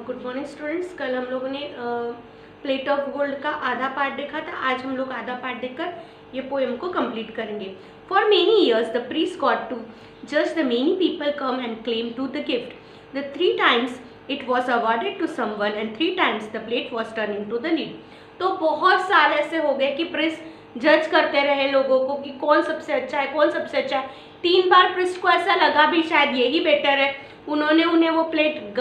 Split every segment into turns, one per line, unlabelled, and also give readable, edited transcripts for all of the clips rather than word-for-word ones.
Good morning students. कल हम लोगों ने प्लेट ऑफ गोल्ड का आधा पार्ट देखा था। आज हम लोग आधा पार्ट देखकर ये पोएम को कंप्लीट करेंगे। For many years the priest got to जज the many people come and claim to the gift the 3 times it was awarded to someone and 3 times the plate was turning to the lead. तो बहुत साल ऐसे हो गए कि priest जज करते रहे लोगों को कि कौन सबसे अच्छा है, कौन सबसे अच्छा है। 3 बार प्रिस्ट को ऐसा लगा भी शायद यही बेटर है। उन्होंने उन्हें वो प्लेट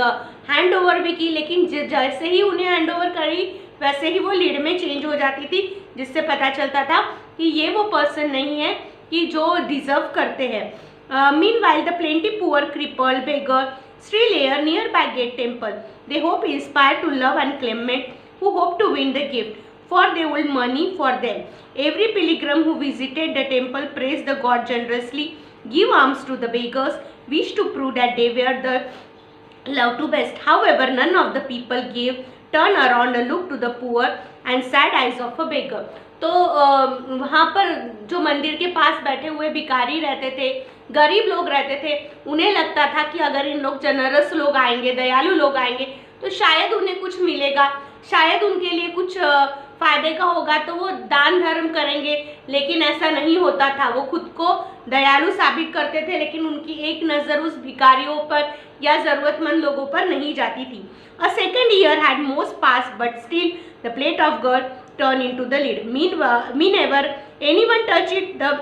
हैंड ओवर भी की, लेकिन जैसे ही उन्हें हैंड ओवर करी वैसे ही वो लीड में चेंज हो जाती थी, जिससे पता चलता था कि ये वो पर्सन नहीं है कि जो डिजर्व करते हैं। Meanwhile the plenty poor cripple beggar still layer near by gate temple they hope inspire to love and clement who hope to win the gift for they will money for them. Every pilgrim who visited the temple praised the god generously, give alms to the beggars, wish to prove that they were the love to best. However, none of the people gave, turn around and look to the poor and sad eyes of a beggar. तो वहाँ पर जो मंदिर के पास बैठे हुए भिखारी रहते थे, गरीब लोग रहते थे, उन्हें लगता था कि अगर इन लोग जनरस लोग आएंगे, दयालु लोग आएंगे तो शायद उन्हें कुछ मिलेगा, शायद उनके लिए कुछ फायदे का होगा, तो वो दान धर्म करेंगे। लेकिन ऐसा नहीं होता था। वो खुद को दयालु साबित करते थे, लेकिन उनकी एक नज़र उस भिखारियों पर या ज़रूरतमंद लोगों पर नहीं जाती थी। A second year had most pass but still the plate of God turn into the lead mean ever anyone touch it the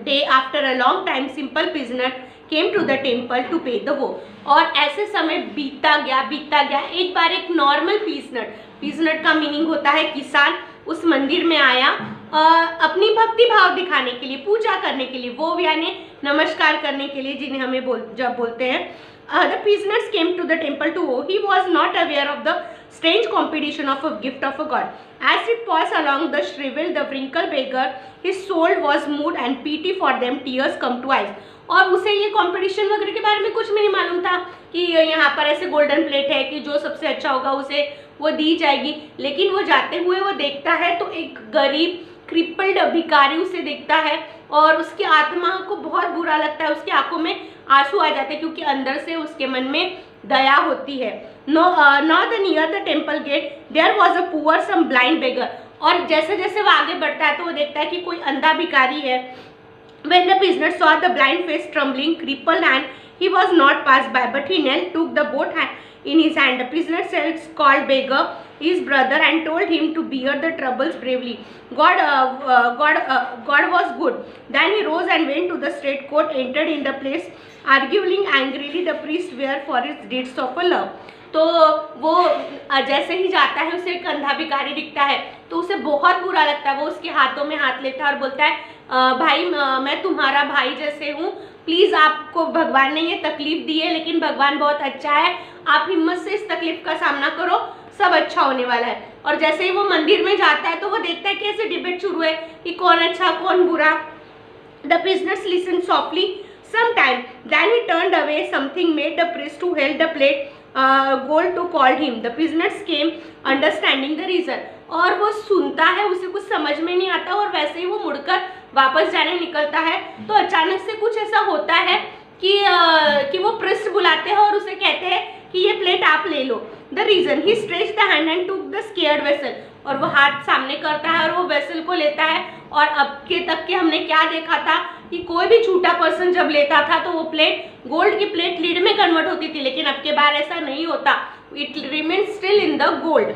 day after a long time simple prisoner came to the temple to pay the vow. और ऐसे समय बीतता गया। एक बार एक normal पीसनट का meaning होता है किसान, उस मंदिर में आया अपनी भक्ति भाव दिखाने के लिए, पूजा करने के लिए, वो यानी नमस्कार करने के लिए, जिन्हें हमें जब बोलते हैं the peasants came to the temple to वो। He was not aware of the strange competition of a gift of a god. As it passed along the shriveled, the wrinkled beggar, his soul was moved and pity for them, tears come to eyes. और उसे ये competition वगैरह के बारे में कुछ भी नहीं मालूम था कि यहाँ पर ऐसे गोल्डन प्लेट है कि जो सबसे अच्छा होगा उसे वो दी जाएगी। लेकिन वो जाते हुए वो देखता है तो एक गरीब क्रिपल्ड भिखारी उसे देखता है और उसकी आत्मा को बहुत बुरा लगता है, उसकी आंखों में आंसू आ जाते हैं, क्योंकि अंदर से उसके मन में दया होती है। Not near the temple gate there was a poor some blind beggar. और जैसे जैसे वो आगे बढ़ता है तो वो देखता है कि कोई अंधा भिखारी है। When the prisoner saw the blind face trembling, crippled hand, he was not passed by, but he knelt, took the both hand in his hand. The prisoner self called beggar his brother and told him to bear the troubles bravely. God was good. Then he rose and went to the straight court, entered in the place, arguing angrily the priest were for his deeds of a love. तो वो जैसे ही जाता है उसे एक अंधा भिखारी दिखता है तो उसे बहुत बुरा लगता है। वो उसके हाथों में हाथ लेता है और बोलता है भाई मैं तुम्हारा भाई जैसे हूँ, प्लीज़ आपको भगवान ने ये तकलीफ दी है, लेकिन भगवान बहुत अच्छा है, आप हिम्मत से इस तकलीफ का सामना करो, सब अच्छा होने वाला है। और जैसे ही वो मंदिर में जाता है तो वो देखता है कि ऐसे डिबेट शुरू है कि कौन अच्छा कौन बुरा। The prisoners listened softly some time, then he turned away. Something made the priest who held the plate gold to call him. The prisoners came understanding the reason. और वो सुनता है, उसे कुछ समझ में नहीं आता और वैसे ही वो मुड़कर वापस जाने निकलता है तो अचानक से कुछ ऐसा होता है कि वो प्रिस्ट बुलाते हैं और उसे कहते हैं कि ये प्लेट आप ले लो। The reason he stretch the hand and took the scared vessel. और वो हाथ सामने करता है और वो वेसल को लेता है। और अब के तक के हमने क्या देखा था कि कोई भी छोटा पर्सन जब लेता था तो वो प्लेट, गोल्ड की प्लेट लीड में कन्वर्ट होती थी, लेकिन अब के बार ऐसा नहीं होता, it remains still in the gold.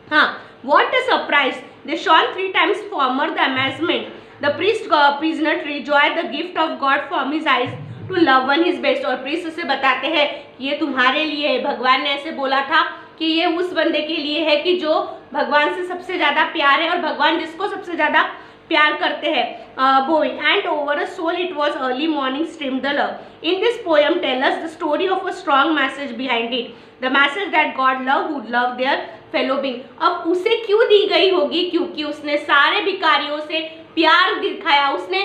हाँ, what a surprise! They shone 3 times former the amazement. The prisoner rejoiced the gift of God from his eyes to love one his best. और प्रीस्ट उसे बताते हैं ये तुम्हारे लिए है, भगवान ने ऐसे बोला था कि ये उस बंदे के लिए है कि जो भगवान से सबसे ज़्यादा प्यार है और भगवान जिसको सबसे ज़्यादा प्यार करते हैं। Bowing and over a soul it was early morning stream the love. In this poem tell us the story of a strong message behind it, the message that God love would love their fellow being. अब उसे क्यों दी गई होगी? क्योंकि उसने सारे भिखारियों से प्यार दिखाया, उसने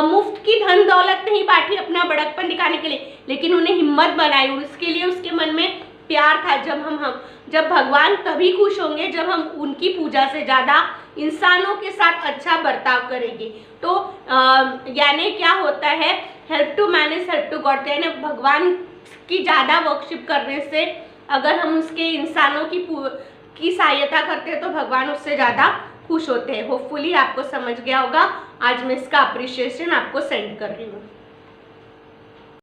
मुफ्त की धन दौलत नहीं बांटी अपना बड़कपन दिखाने के लिए, लेकिन उन्हें हिम्मत बनाई और उसके लिए उसके मन में प्यार था। जब भगवान तभी खुश होंगे जब हम उनकी पूजा से ज़्यादा इंसानों के साथ अच्छा बर्ताव करेंगे। तो यानी क्या होता है, help to man is help to God, यानी भगवान की ज़्यादा वर्कशिप करने से अगर हम उसके इंसानों की सहायता करते हैं तो भगवान उससे ज़्यादा खुश होते हैं। होपफुली आपको समझ गया होगा। आज मैं इसका अप्रिशिएशन आपको सेंड कर रही हूँ।